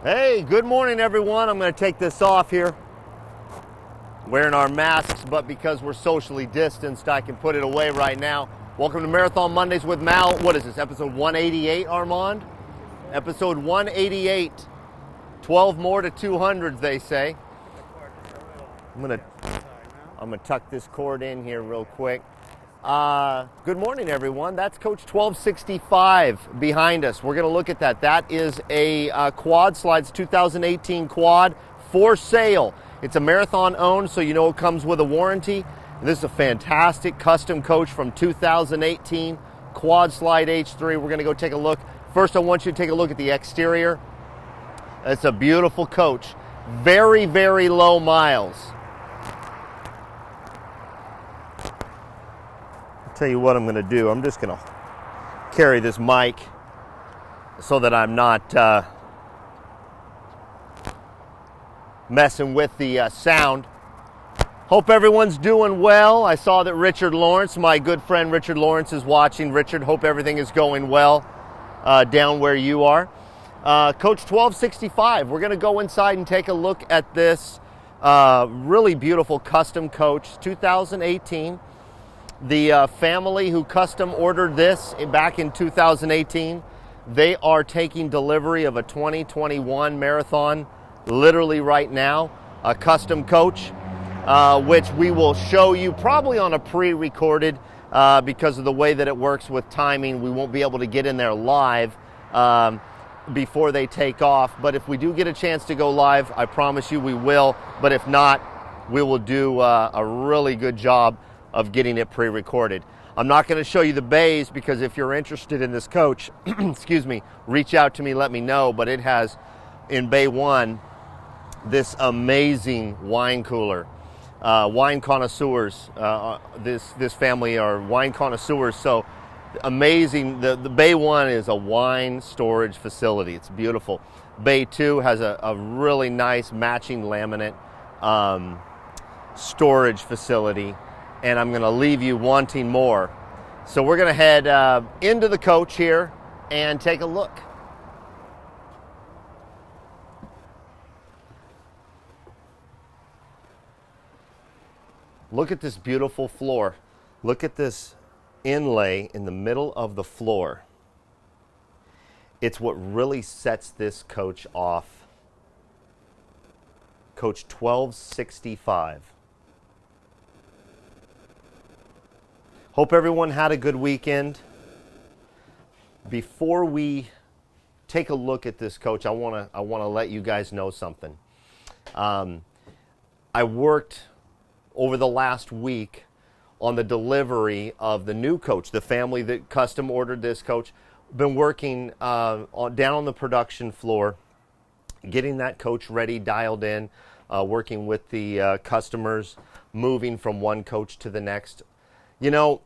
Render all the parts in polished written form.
Hey, good morning everyone. I'm going to take this off here. Wearing our masks, but because we're socially distanced, I can put it away right now. Welcome to Marathon Mondays with Mal. What is this, episode 188, Armand? Episode 188. 12 more to 200, they say. I'm gonna tuck this cord in here real quick. Good morning, everyone. That's Coach 1265 behind us. We're going to look at that. That is a Quad Slides 2018 quad for sale. It's a Marathon owned, so you know it comes with a warranty. This is a fantastic custom coach from 2018 Quad Slide H3. We're going to go take a look. First, I want you to take a look at the exterior. It's a beautiful coach. Very, very low miles. Tell you what I'm going to do. I'm just going to carry this mic so that I'm not messing with the sound. Hope everyone's doing well. I saw that Richard Lawrence, my good friend Richard Lawrence, is watching. Richard, hope everything is going well down where you are. Coach 1265, we're going to go inside and take a look at this really beautiful custom coach, 2018. The family who custom ordered this back in 2018, they are taking delivery of a 2021 Marathon literally right now, a custom coach, which we will show you probably on a pre-recorded because of the way that it works with timing. We won't be able to get in there live before they take off, but if we do get a chance to go live, I promise you we will, but if not, we will do a really good job of getting it pre-recorded. I'm not going to show you the bays because if you're interested in this coach, excuse me, reach out to me, let me know, but it has in bay 1 this amazing wine cooler. Wine connoisseurs, this family are wine connoisseurs, so amazing. The bay 1 is a wine storage facility. It's beautiful. Bay 2 has a really nice matching laminate storage facility, and I'm going to leave you wanting more. So we're going to head into the coach here and take a look. Look at this beautiful floor. Look at this inlay in the middle of the floor. It's what really sets this coach off. Coach 1265. Hope everyone had a good weekend. Before we take a look at this coach, I want to let you guys know something. I worked over the last week on the delivery of the new coach, the family that custom ordered this coach. Been working down on the production floor, getting that coach ready, dialed in, working with the customers, moving from one coach to the next. You know,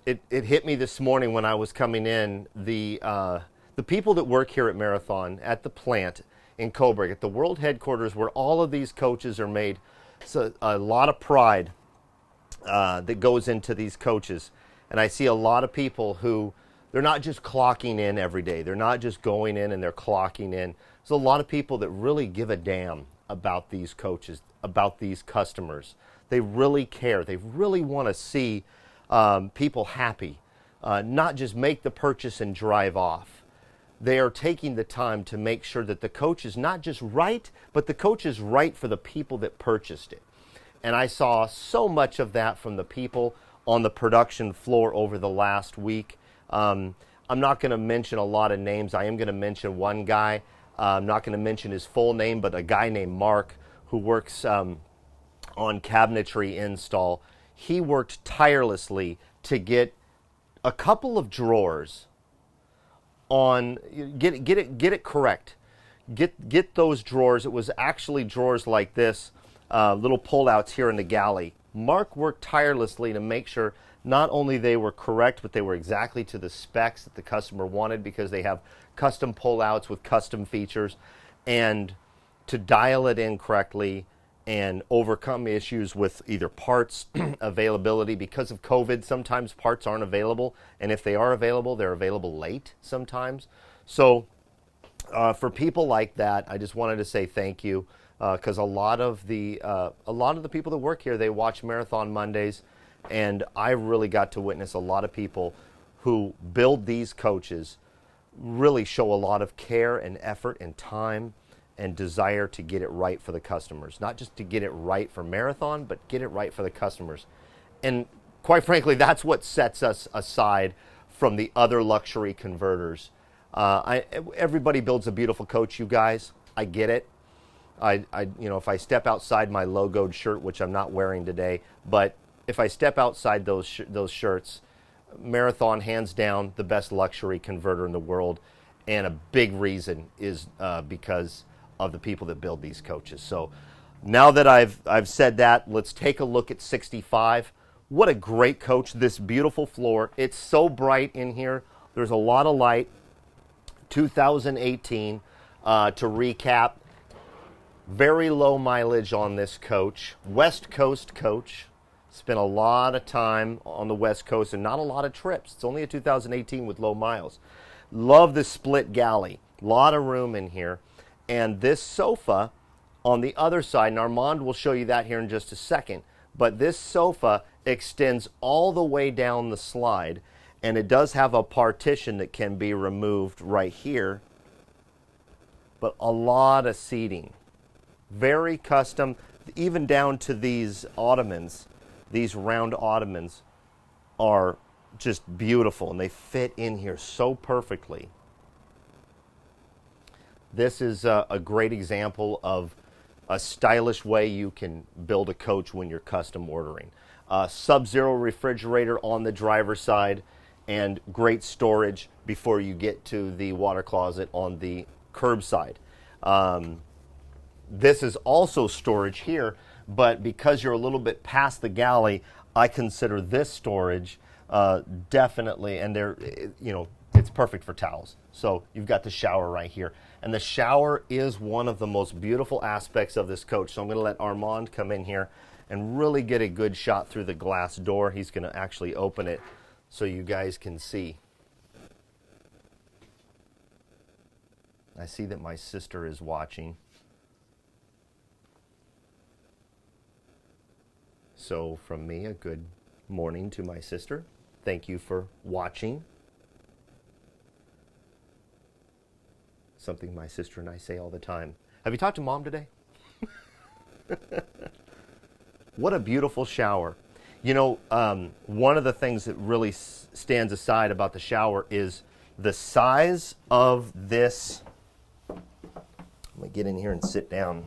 it hit me this morning when I was coming in. The people that work here at Marathon, at the plant in Coburg, at the world headquarters where all of these coaches are made, so a lot of pride that goes into these coaches. And I see a lot of people who, they're not just clocking in every day. They're not just going in and they're clocking in. There's a lot of people that really give a damn about these coaches, about these customers. They really care. They really want to see people happy, not just make the purchase and drive off. They are taking the time to make sure that the coach is not just right, but the coach is right for the people that purchased it. And I saw so much of that from the people on the production floor over the last week. I'm not going to mention a lot of names. I am going to mention one guy. I'm not going to mention his full name, but a guy named Mark who works on cabinetry install. He worked tirelessly to get a couple of drawers on, get it correct. Get those drawers. It was actually drawers like this, little pull-outs here in the galley. Mark worked tirelessly to make sure not only they were correct, but they were exactly to the specs that the customer wanted, because they have custom pull-outs with custom features, and to dial it in correctly and overcome issues with either parts availability. Because of COVID, sometimes parts aren't available, and if they are available, they're available late sometimes. So For people like that, I just wanted to say thank you, because a lot of the people that work here, they watch Marathon Mondays, and I really got to witness a lot of people who build these coaches really show a lot of care and effort and time and desire to get it right for the customers. Not just to get it right for Marathon, but get it right for the customers. And quite frankly, that's what sets us aside from the other luxury converters. Everybody builds a beautiful coach, you guys. I get it. If I step outside my logoed shirt, which I'm not wearing today, but if I step outside those shirts, Marathon, hands down, the best luxury converter in the world, and a big reason is because of the people that build these coaches. So now that I've said that, let's take a look at 65. What a great coach! This beautiful floor. It's so bright in here. There's a lot of light. 2018. To recap, very low mileage on this coach. West Coast coach. Spent a lot of time on the West Coast and not a lot of trips. It's only a 2018 with low miles. Love the split galley. A lot of room in here. And this sofa on the other side, and Armand will show you that here in just a second, but this sofa extends all the way down the slide, and it does have a partition that can be removed right here, but a lot of seating. Very custom, even down to these ottomans. These round ottomans are just beautiful, and they fit in here so perfectly. This is a great example of a stylish way you can build a coach when you're custom ordering. Sub-Zero refrigerator on the driver's side, and great storage before you get to the water closet on the curbside. This is also storage here, but because you're a little bit past the galley, I consider this storage definitely, and it's perfect for towels. So you've got the shower right here. And the shower is one of the most beautiful aspects of this coach. So I'm going to let Armand come in here and really get a good shot through the glass door. He's going to actually open it so you guys can see. I see that my sister is watching. So from me, a good morning to my sister. Thank you for watching. Something my sister and I say all the time. Have you talked to Mom today? What a beautiful shower. One of the things that really stands aside about the shower is the size of this. I'm going to get in here and sit down.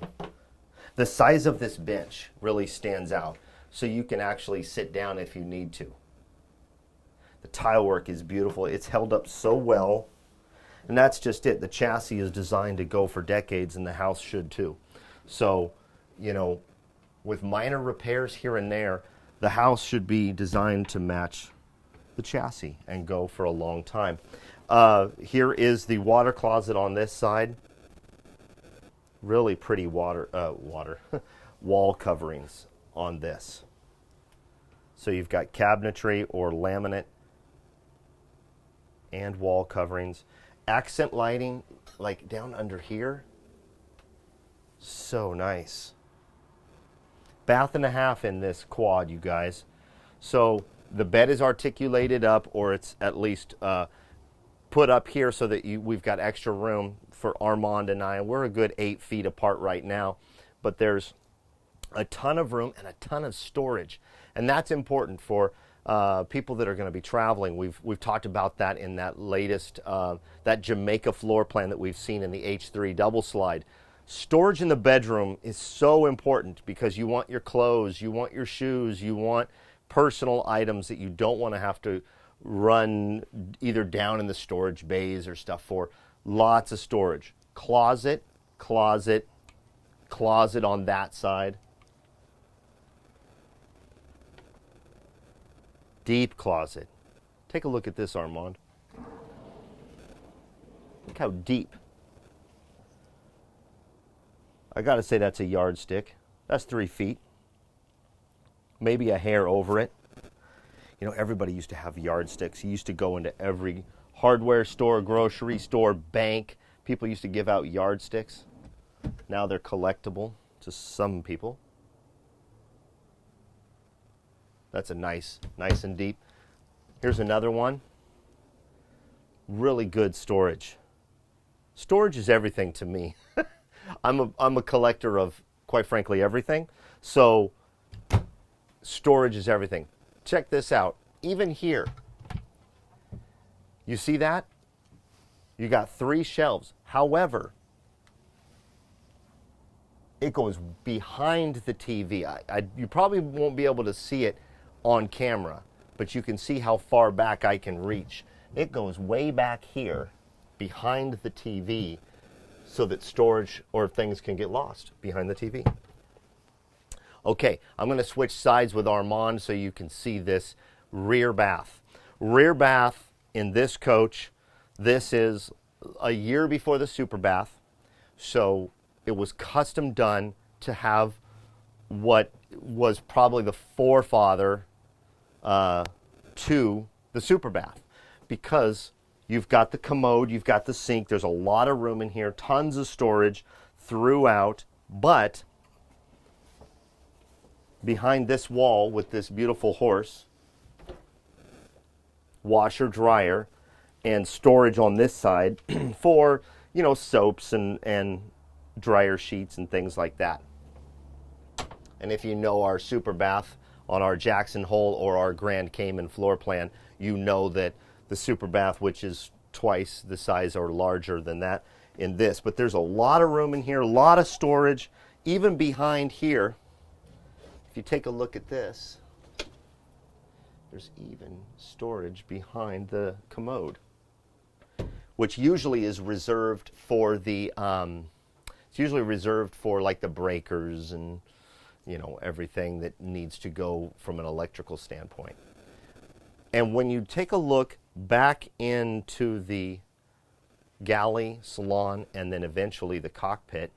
The size of this bench really stands out. So you can actually sit down if you need to. The tile work is beautiful. It's held up so well. And that's just it. The chassis is designed to go for decades, and the house should too. So, with minor repairs here and there, the house should be designed to match the chassis and go for a long time. Here is the water closet on this side. Really pretty wall coverings on this. So you've got cabinetry or laminate and wall coverings. Accent lighting, like down under here. So nice. Bath and a half in this quad, you guys. So the bed is articulated up, or it's at least put up here so that we've got extra room for Armand and I. We're a good 8 feet apart right now, but there's a ton of room and a ton of storage. And that's important for people that are going to be traveling. We've talked about that in that latest, that Jamaica floor plan that we've seen in the H3 double slide. Storage in the bedroom is so important because you want your clothes, you want your shoes, you want personal items that you don't want to have to run either down in the storage bays or stuff for. Lots of storage. Closet, closet, closet on that side. Deep closet. Take a look at this, Armand. Look how deep. I gotta say that's a yardstick. That's 3 feet. Maybe a hair over it. Everybody used to have yardsticks. You used to go into every hardware store, grocery store, bank People used to give out yardsticks. Now they're collectible to some people. That's a nice and deep. Here's another one. Really good storage. Storage is everything to me. I'm a collector of, quite frankly, everything. So storage is everything. Check this out. Even here, you see that? You got 3 shelves. However, it goes behind the TV. You probably won't be able to see it on camera, but you can see how far back I can reach. It goes way back here behind the TV so that storage or things can get lost behind the TV. Okay, I'm going to switch sides with Armand so you can see this rear bath. Rear bath in this coach, this is a year before the super bath, so it was custom done to have what was probably the forefather to the super bath, because you've got the commode, you've got the sink, there's a lot of room in here, tons of storage throughout, but behind this wall with this beautiful horse, washer, dryer, and storage on this side for, you know, soaps and dryer sheets and things like that. And if you know our super bath on our Jackson Hole or our Grand Cayman floor plan, you know that the super bath, which is twice the size or larger than that in this, but there's a lot of room in here, a lot of storage, even behind here. If you take a look at this, there's even storage behind the commode, which usually is reserved for the, it's usually reserved for like the breakers and, you know, everything that needs to go from an electrical standpoint. And when you take a look back into the galley, salon, and then eventually the cockpit,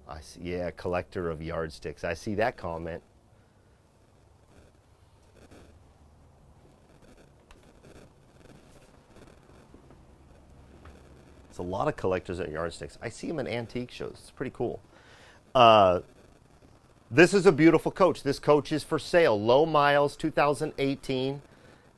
I see, yeah, collector of yardsticks. I see that comment. It's a lot of collectors at yardsticks. I see them in antique shows. It's pretty cool. This is a beautiful coach. This coach is for sale. Low miles, 2018,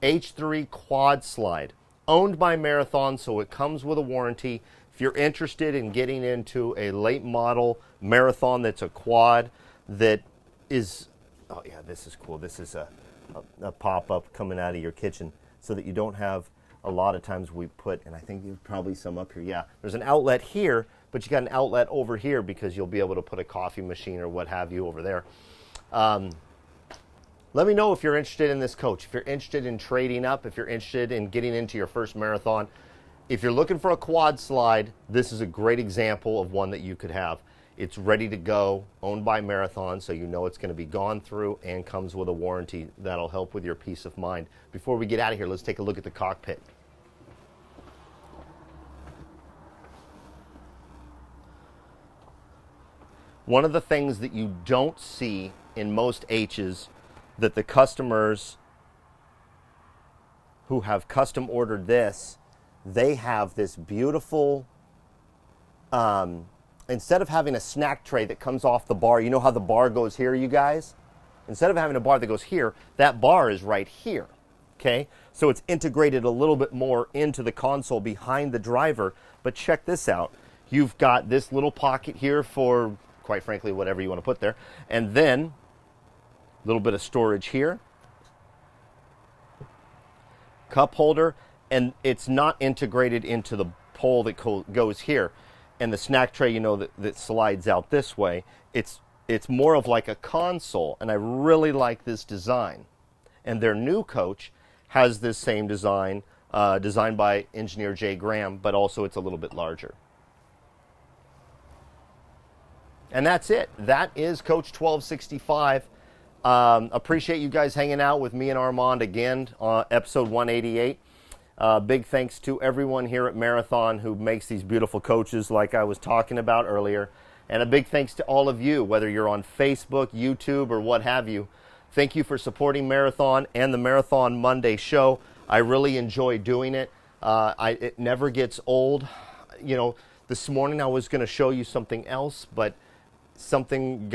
H3 quad slide. Owned by Marathon, so it comes with a warranty. If you're interested in getting into a late model Marathon that's a quad that is, oh yeah, this is cool. This is a pop-up coming out of your kitchen so that you don't have, a lot of times we put, and I think there's probably some up here. Yeah, there's an outlet here, but you got an outlet over here because you'll be able to put a coffee machine or what have you over there. Let me know if you're interested in this coach, if you're interested in trading up, if you're interested in getting into your first Marathon. If you're looking for a quad slide, this is a great example of one that you could have. It's ready to go, owned by Marathon, so you know it's going to be gone through and comes with a warranty that'll help with your peace of mind. Before we get out of here, let's take a look at the cockpit. One of the things that you don't see in most H's that the customers who have custom ordered this, they have this beautiful, instead of having a snack tray that comes off the bar, you know how the bar goes here, you guys? Instead of having a bar that goes here, that bar is right here, okay? So it's integrated a little bit more into the console behind the driver, but check this out. You've got this little pocket here for, quite frankly, whatever you want to put there, and then a little bit of storage here, cup holder, and it's not integrated into the pole that goes here. And the snack tray, you know, that slides out this way. It's more of like a console, and I really like this design. And their new coach has this same design, designed by engineer Jay Graham, but also it's a little bit larger. And that's it. That is Coach 1265. Appreciate you guys hanging out with me and Armand again on episode 188. Big thanks to everyone here at Marathon who makes these beautiful coaches like I was talking about earlier. And a big thanks to all of you, whether you're on Facebook, YouTube, or what have you, Thank you for supporting Marathon and the Marathon Monday show. I really enjoy doing it. It never gets old. You know, this morning I was going to show you something else, but something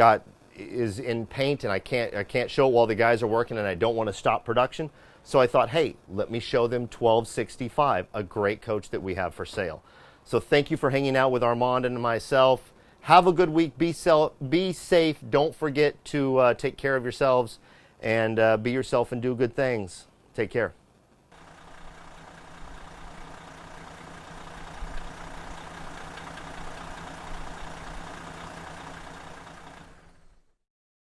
is in paint and I can't show it while the guys are working, and I don't want to stop production. So I thought, hey, let me show them 1265, a great coach that we have for sale. So thank you for hanging out with Armand and myself. Have a good week. Be safe. Don't forget to take care of yourselves and be yourself and do good things. Take care.